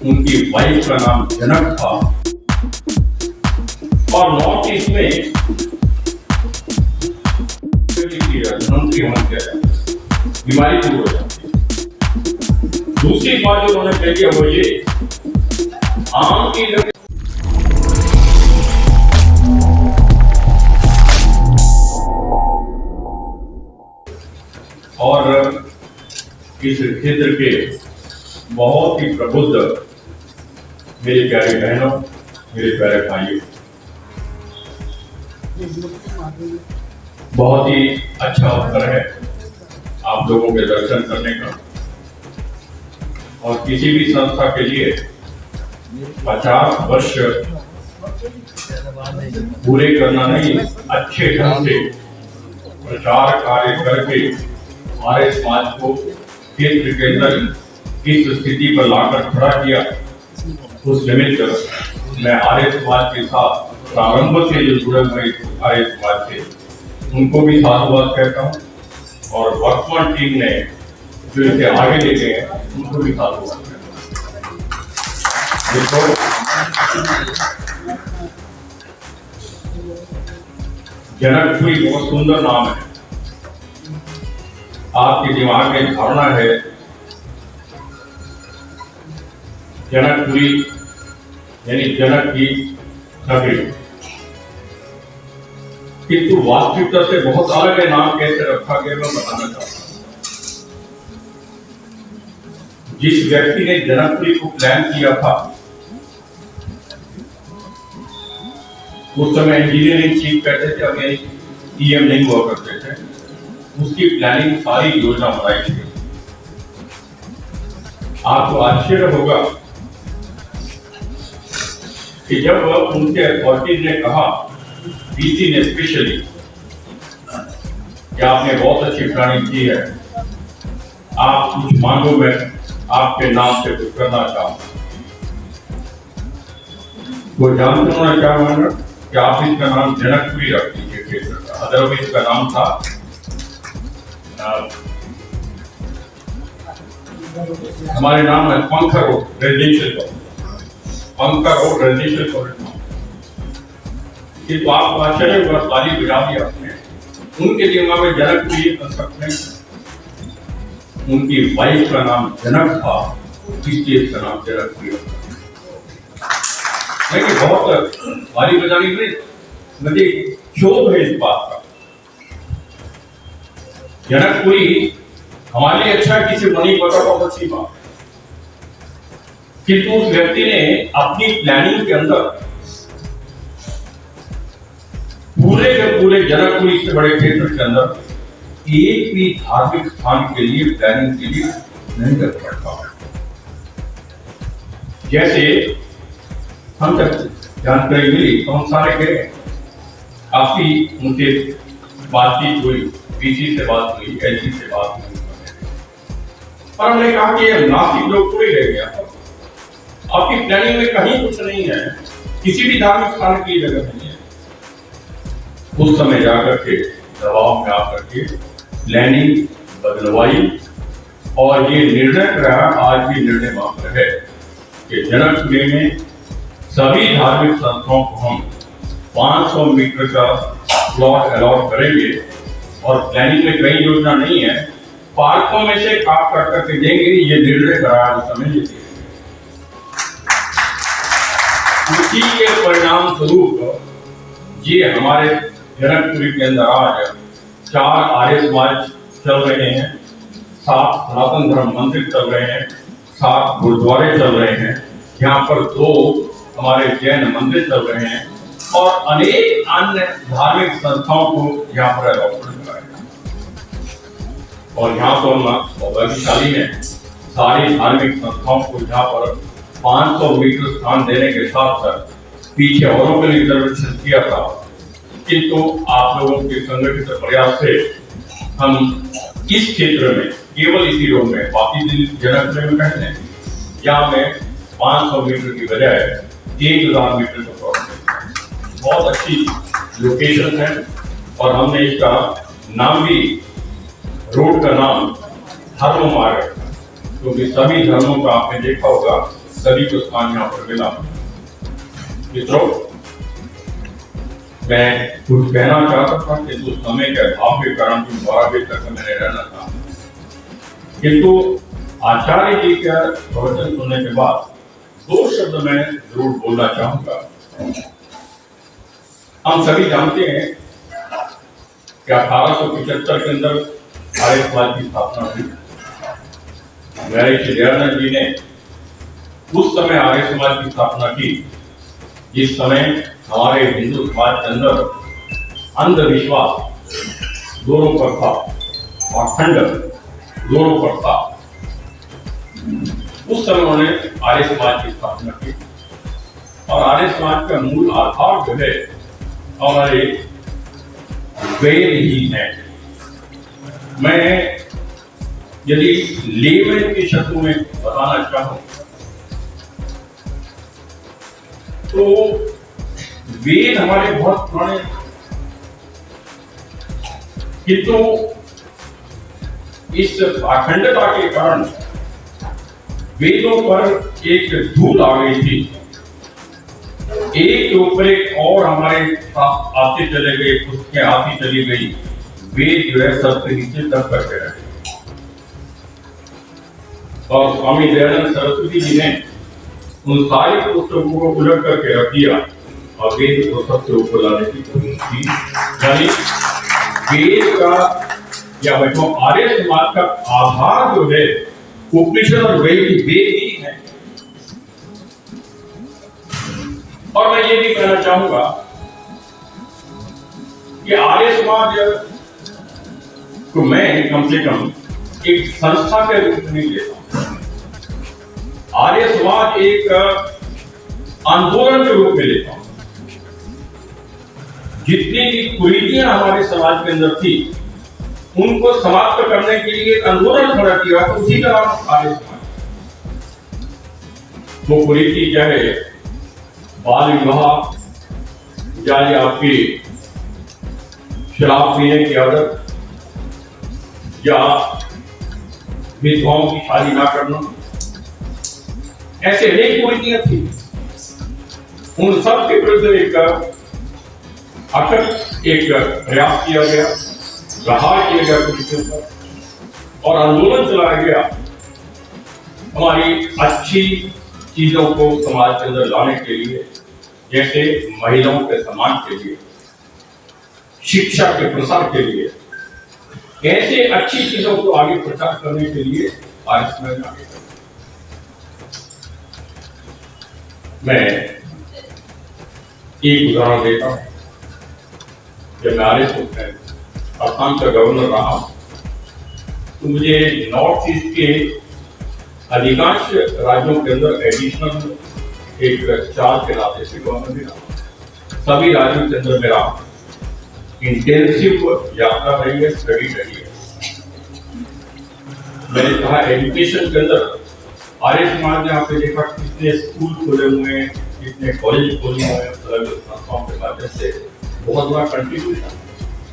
उनकी वाइफ का नाम जनक था और नॉर्थ ईस्ट में धनवंतरी होना किया जाता, बीमारी दूर हो जाती। दूसरी बात जो उन्होंने कही है वो ये, आम की और इस क्षेत्र के बहुत ही प्रबुद्ध मेरे प्यारे बहनों, मेरे प्यारे भाइयों, बहुत ही अच्छा अवसर है आप लोगों के दर्शन करने का। और किसी भी संस्था के लिए 50 वर्ष पूरे करना नहीं, अच्छे ढंग से प्रचार कार्य करके हमारे समाज को क्षेत्र के अंदर किस स्थिति पर लाकर खड़ा किया, उस निमित्त मैं आर्य समाज के साथ प्रारंभ से जो जुड़े हुए आर्य समाज से उनको भी साधुवाद कहता हूँ और वर्तमान टीम ने जो इसे आगे ले गए हैं उनको भी साधुवाद कहता हूँ। जनकपुरी बहुत सुंदर नाम है। आपके दिमाग में धारणा है जनकपुरी यानी जनक की नगरी, किंतु वास्तविकता से बहुत अलग है। नाम कैसे रखा गया मैं बताना चाहता हूं। जिस व्यक्ति ने जनकपुरी को प्लान किया था उस समय इंजीनियरिंग चीफ कहते थे, अभी ईएम नहीं हुआ करते थे, उसकी प्लानिंग सारी योजना बनाई थी। आपको आश्चर्य होगा कि जब उनके अथॉरिटीज ने कहा, डीसी ने स्पेशली, कि आपने बहुत अच्छी प्लानिंग की है, आप कुछ मांगो, मैं आपके नाम से कुछ करना चाहूँ। वो जानते हो ना क्या मांगा कि आप इसका नाम जनकपुरी रख दीजिए क्षेत्र का। अदरवाइज इसका नाम था हमारे नाम है पंखा रोड रेजिडेंशियल कॉलेज, पंखा रोड रेजिडेंशियल कॉलेज। तो आपको आश्चर्य हुआ, ताली बजा दी आपने। उनके दिमाग में जनकपुरी कंसेप्ट नहीं, उनकी वाइफ का नाम जनक था, इसलिए इसका नाम जनकपुरी रखा। लेकिन बहुत भारी बजानी में मुझे शोध है इस बात का। जनकपुरी हमारे लिए अच्छा, किसी को नहीं पता बहुत अच्छी बात, किंतु उस व्यक्ति ने अपनी प्लानिंग के अंदर पूरे के पूरे जनकपुरी से बड़े क्षेत्र के अंदर एक भी धार्मिक स्थान के लिए प्लानिंग के लिए नहीं कर पाता। जैसे हम जब जानकारी मिली तो हम सारे गए, काफी उनसे बातचीत हुई, पीसी से बात हुई, एलसी से बात हुई, और हमने कहा कि नासिक लोग पूरे रह गया, आपकी प्लानिंग में कहीं कुछ नहीं है, किसी भी धार्मिक स्थान की जगह नहीं है। उस समय जाकर के दबाव में आकर के प्लानिंग बदलवाई और ये निर्णय रहा, आज भी निर्णय मात्र है कि जनकपुरी में सभी धार्मिक संस्थाओं को हम 500 मीटर का प्लॉट अलॉट करेंगे और प्लानिंग में कई योजना नहीं है, पार्कों में से काट काट करके देंगे। ये निर्णय कराया उस समय ये, उसी के परिणाम स्वरूप ये हमारे जनकपुरी के अंदर आज 4 आर्य समाज चल रहे हैं, 7 सनातन धर्म मंदिर चल रहे हैं, 7 गुरुद्वारे चल रहे हैं, यहाँ पर 2 हमारे जैन मंदिर चल रहे हैं और अनेक अन्य धार्मिक संस्थाओं को यहाँ पर अलॉटमेंट कराया। और यहाँ तो हम भाग्यशाली हैं, सारी धार्मिक संस्थाओं को यहाँ पर 500 मीटर स्थान देने के साथ साथ पीछे औरों के लिए रिजर्वेशन किया था, किंतु आप लोगों के संगठित प्रयास से हम इस क्षेत्र में केवल इसी रोड में, बाकी जनकपुरी में कहते हैं, यहाँ में 500 मीटर की बजाय 1000 मीटर का प्लॉट, बहुत अच्छी लोकेशन है। और हमने इसका नाम भी, रोड का नाम धर्म मार्ग, क्योंकि सभी धर्मों का आपने देखा होगा सभी को स्थान यहाँ पर मिला। मित्रों, मैं कुछ कहना चाहता था किंतु समय के अभाव के कारण 12 बजे तक मैंने रहना था, किंतु आचार्य जी का प्रवचन सुनने के बाद 2 शब्द मैं जरूर बोलना चाहूंगा। हम सभी जानते हैं कि 1875 के अंदर आर्य समाज की स्थापना हुई। महर्षि दयानंद जी ने उस समय आर्य समाज की स्थापना की जिस समय हमारे हिंदू समाज के अंदर अंधविश्वास जोरों पर था और खंडन जोरों पर था। उस समय उन्होंने आर्य समाज की स्थापना की और आर्य समाज का मूल आधार जो है हमारे वेद ही है। मैं यदि लेमन के शब्दों में बताना चाहूं तो वेद हमारे बहुत पुराने, किंतु इस अखंडता के कारण वेदों पर एक धूल आ गई थी। एक के ऊपर एक और हमारे आते चले गए, पुस्तकें आती चली गई, वेद जो है सबसे नीचे दब करके रहे। और स्वामी दयानंद सरस्वती जी ने उन सारी पुस्तकों को उलट करके रख दिया और वेद को सबसे ऊपर लाने की कोशिश की। यानी वेद का या बैठो आर्य समाज का आधार जो है उपनिषद और वेद ही है। और मैं ये भी कहना चाहूंगा कि आर्य समाज को मैं कम से कम एक संस्था के रूप में नहीं लेता। आर्य समाज एक आंदोलन के रूप में लेता हूं। जितनी भी कुरीतियां हमारे समाज के अंदर थी उनको समाप्त करने के लिए एक आंदोलन खड़ा किया, तो उसी का नाम आर्य समाज। वो कुरीति चाहे बाल विवाह, चाहे आपकी शराब पीने की आदत या विधवाओं की शादी ना करना, ऐसे अनेक कुरीतियां थी। उन सब के विरुद्ध एक अटक एक प्रयास किया गया, प्रहार किया गया कुरीतियों पर और आंदोलन चलाया गया हमारी अच्छी चीजों को समाज के अंदर लाने के लिए, जैसे महिलाओं के सम्मान के लिए, शिक्षा के प्रसार के लिए, ऐसे अच्छी चीजों को आगे प्रचार करने के लिए आर्य समाज आगे। मैं एक उदाहरण देता हूं। जब मैं आर्य समाज असम का गवर्नर रहा तो मुझे नॉर्थ ईस्ट के अधिकांश राज्यों के अंदर एडिशनल एक चार्ज के नाते से गवर्नर भी रहा। सभी राज्यों के अंदर मेरा इंटेंसिव यात्रा रही है, स्टडी रही है। मैंने कहा एजुकेशन के अंदर आर्य समाज ने आपने देखा कितने स्कूल खोले हुए हैं, कितने कॉलेज खोले हुए हैं, अलग अलग संस्थाओं के माध्यम से बहुत बड़ा कंट्रीब्यूशन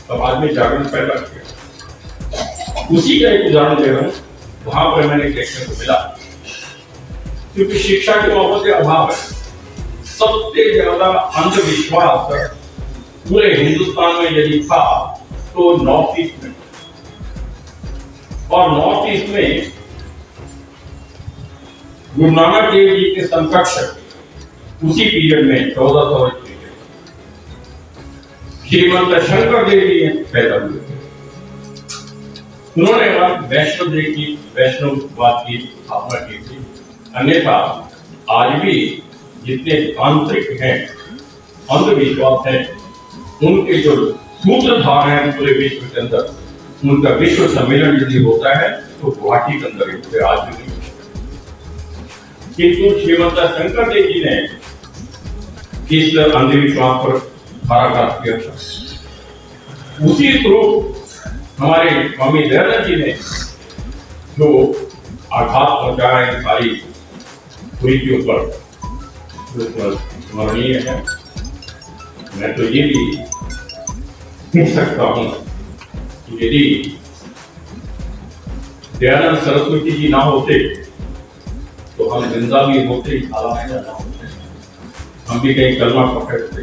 समाज में जागरण पैदा किया। उसी का एक उदाहरण दे रहा हूँ। वहां पर मैंने देखने को मिला क्योंकि शिक्षा के बहुत से अभाव है, सबसे ज्यादा अंधविश्वास पूरे हिंदुस्तान में यदि था तो नॉर्थ ईस्ट में, और नॉर्थ ईस्ट में गुरु नानक देव जी के समकक्ष उसी पीरियड में 1400 श्रीमंत शंकर देव जी पैदा हुए। उन्होंने वैष्णववाद की स्थापना की थी। अन्यथा आज भी जितने तांत्रिक हैं, अंधविश्वास हैं, उनके जो सूत्रधार हैं पूरे विश्व के अंदर, उनका विश्व सम्मेलन यदि होता है तो गुवाहाटी के अंदर ही आज भी नहीं। किंतु श्रीमंत शंकर देव जी ने इस अंधविश्वास पर पराघात किया था। उसी स्वरूप हमारे स्वामी दयानंद जी ने जो आघात पहुंचाया इन सारी कुरीतियों पर, स्मरणीय है। मैं तो ये भी कह सकता हूं कि यदि दयानंद सरस्वती जी ना होते तो हम जिंदा भी होते ही खाला में जाना होते हैं, हम भी कहीं कलमा पकड़ते।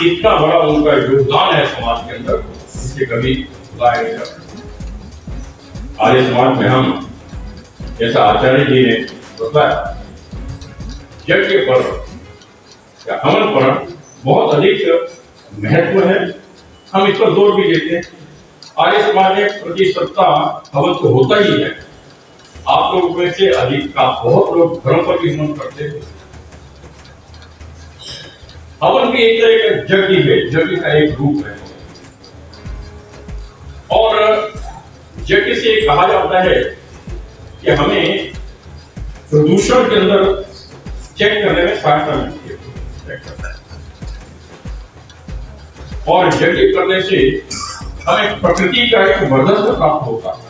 इतना बड़ा उनका योगदान है समाज के अंदर, जिसे कभी भुलाया नहीं जा सकता। आर्य समाज में हम, जैसा आचार्य जी ने बताया, यज्ञ पर या हवन पर बहुत अधिक महत्व है, हम इस पर जोर भी देते हैं। आर्य समाज में प्रति सप्ताह हवन तो होता ही है। आप लोग में से अधिक का बहुत लोग घरों पर भी हवन करते हैं। हवन भी एक तरह का यज्ञ है, यज्ञ का एक रूप है। और यज्ञ से कहा जाता है कि हमें प्रदूषण के अंदर चेक करने में सहायता मिलती है, और यज्ञ करने से हमें प्रकृति का एक वर्धन प्राप्त होता है।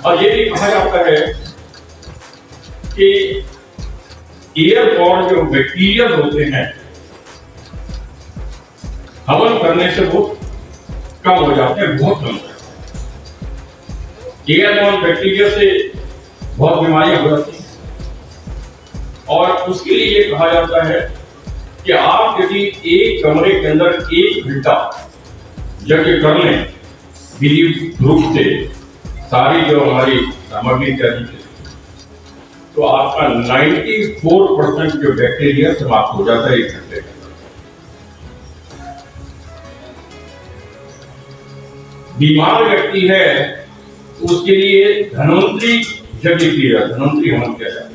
और ये भी कहा जाता है कि एयरबॉर्न जो बैक्टीरिया होते हैं, हवन करने से वो कम हो जाते हैं, बहुत कम हो जाते हैं। एयरबॉर्न बैक्टीरिया से बहुत बीमारियां हो जाती हैं, और उसके लिए ये कहा जाता है कि आप यदि एक कमरे के अंदर 1 घंटा यज्ञ कर लें, विधि रूप से सारी जो हमारी सामग्री चाहिए, तो आपका 94% जो बैक्टीरिया समाप्त हो जाता है 1 घंटे के अंदर। बीमार व्यक्ति है उसके लिए धन्वंतरी यज्ञ किया, धन्वंतरी हवन किया जाता है,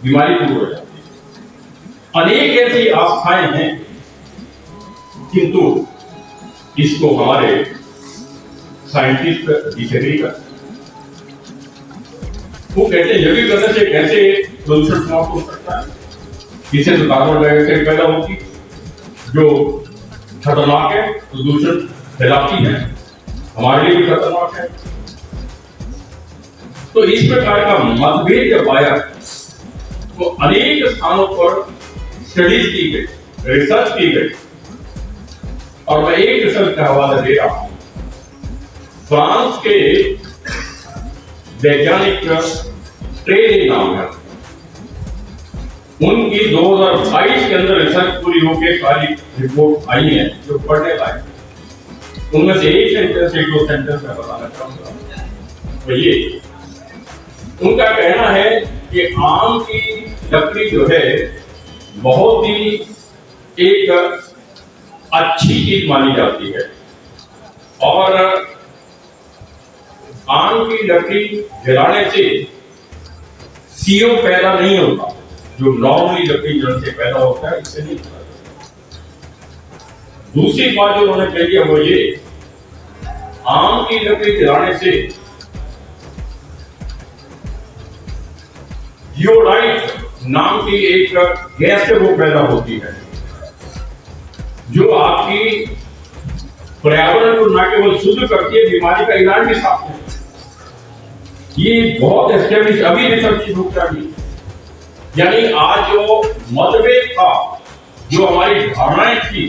बीमारी दूर हो जाती है। अनेक ऐसी आस्थाएं हैं, किंतु इसको हमारे साइंटिस्ट डिसएग्री करते हैं। वो कहते हैं यज्ञ करने से कैसे प्रदूषण समाप्त हो सकता है, इससे तो कार्बन डाइऑक्साइड पैदा होती जो खतरनाक है, प्रदूषण फैलाती है, हमारे लिए भी खतरनाक है। तो इस प्रकार का मतभेद जब आया तो अनेक स्थानों पर स्टडीज की गई, रिसर्च की गई, और मैं एक रिसर्च का हवाला दे रहा हूं। फ्रांस के वैज्ञानिक ट्रेले नाम है, उनकी 2022 के अंदर रिसर्च पूरी होकर सारी रिपोर्ट आई है जो पढ़ने लायक। उनमें से एक सेंटेंस, एक 2 सेंटेंस में बताना चाहूंगा। तो ये उनका कहना है कि आम की लकड़ी जो है बहुत ही एक अच्छी चीज मानी जाती है, और आम की लकड़ी जलाने से CO पैदा नहीं होता, जो नॉर्मली लकड़ी जलने से पैदा होता है, इससे नहीं होता। दूसरी बात जो उन्होंने कही है वो ये, आम की लकड़ी जलाने से जियोडाइट नाम की एक गैस है वो पैदा होती है, जो आपकी पर्यावरण को न केवल शुद्ध करती है, बीमारी का इलाज भी साफ है। ये बहुत एस्टेब्लिश अभी रिसर्च की रूप चाहिए। यानी आज जो मतभेद था, जो हमारी धारणाएं थी,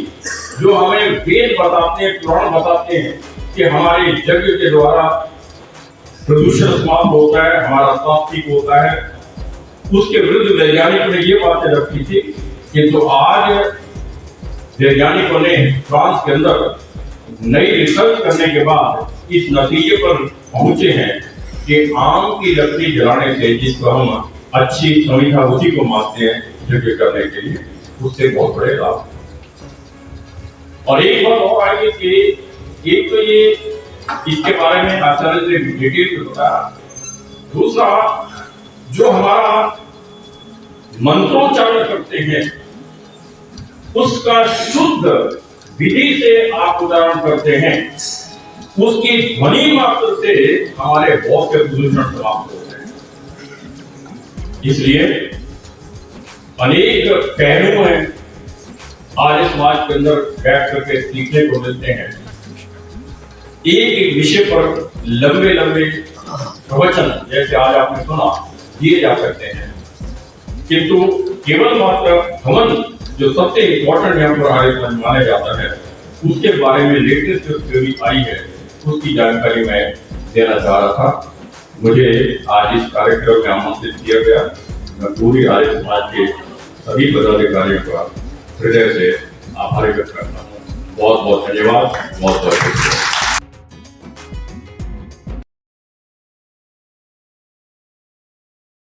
जो हमें वेद बताते हैं, पुराण बताते हैं कि हमारे यज्ञ के द्वारा प्रदूषण समाप्त होता है, हमारा स्वास्थ्य ठीक होता है, उसके विरुद्ध वैज्ञानिकों ने ये बातें रखी थी। किंतु आज वैज्ञानिकों ने फ्रांस के अंदर नई रिसर्च करने के बाद इस नतीजे पर पहुंचे हैं कि आम की लकड़ी जलाने से, जिसको हम अच्छी संविधा उसी को मानते हैं यज्ञ करने के लिए, उससे बहुत बड़े लाभ। और एक बात और आई कि एक तो ये इसके बारे में आचार्य ने डिटेल में बताया, दूसरा जो हमारा मंत्रोच्चारण करते हैं उसका शुद्ध विधि से आप उच्चारण करते हैं, उसकी ध्वनि मात्र से हमारे बहुत से प्रदूषण समाप्त होते हैं। इसलिए अनेक पहलू हैं आर्य समाज के अंदर बैठ करके सीखने को मिलते हैं। एक एक विषय पर लंबे लंबे प्रवचन जैसे आज आपने सुना दिए जा सकते हैं, किंतु केवल मात्र हवन जो सबसे इंपॉर्टेंट यहाँ पर आर्य समाज माना जाता है, उसके बारे में लेटेस्ट जो थ्योरी आई है उसकी जानकारी मैं देना चाह रहा था। मुझे आज इस कार्यक्रम में आमंत्रित किया गया। मैं पूरी आर्य समाज के सभी पदाधिकारियों का हृदय से आभार व्यक्त करता हूँ। बहुत बहुत धन्यवाद, बहुत बहुत शुक्रिया।